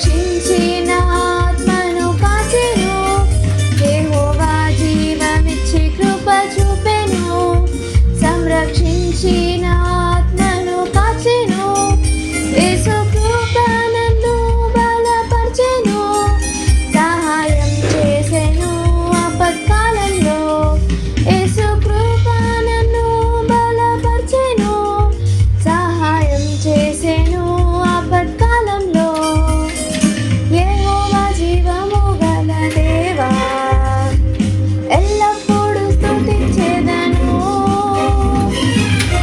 రక్షించి నా ఆత్మను కాచెను. యెహోవా జీవమిచ్చి కృప చూపెను. సంరక్షించి నా ఆత్మను కాచెను. యేసు కృప నన్ను బలపర్చెను. సహాయం చేసెను ఆపత్కాలంలో. యేసు కృప నన్ను బలపర్చెను. సహాయం చేసెను ఆపత్కాలంలో. యెహోవా జీవము గల దేవా, ఎల్లప్పుడూ స్తుతించెదను.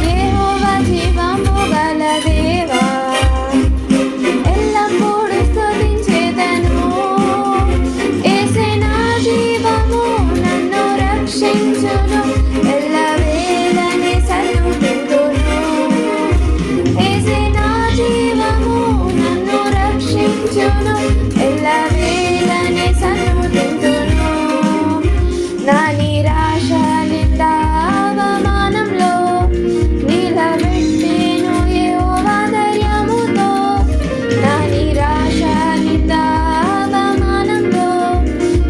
యెహోవా జీవము గల దేవా, ఎల్లప్పుడూ స్తుతించెదను. యేసే నా జీవము, నన్ను రక్షించును. ఎల్లవేళనే సన్నుతింతును. యేసే నా జీవము, నన్ను రక్షించును. ఎల్లవేళనే సన్నుతింతును. నా నిరాశ నింద అవమానంలో నిలబెట్టెను యెహోవా ధైర్యముతో. నా నిరాశ నింద అవమానంలో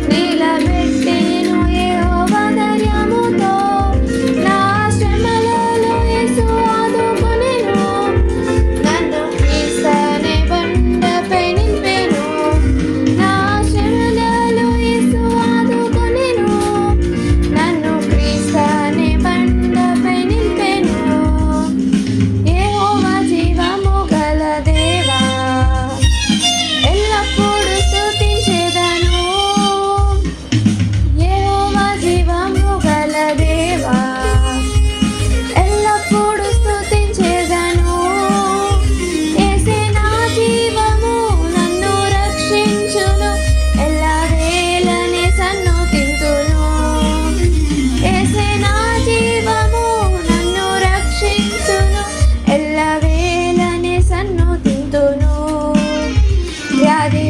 నిలబెట్టెను యెహోవా ధైర్యముతో. నా శ్రమలలో యేసు ఆదుకొనెను. నన్ను క్రీస్తనే బండపై నిలిపెను. నా శ్రమలలో యేసు ఆదుకొనెను. నన్ను క్రీస్తనే బండపై నిలిపెను. యెహోవా జీవము గల దేవా, ఎల్లప్పుడూ స్తుతించెదను. యెహోవా జీవము గల దేవా, ఎల్లప్పుడూ స్తుతించెదను. యేసే నా జీవము, నన్ను రక్షించును. ఎల్లవేళనే సన్నుతింతును. యేసే నా జీవము, నన్ను రక్షించును. ఎల్లవేళనే సన్నుతింతును. వ్యాధి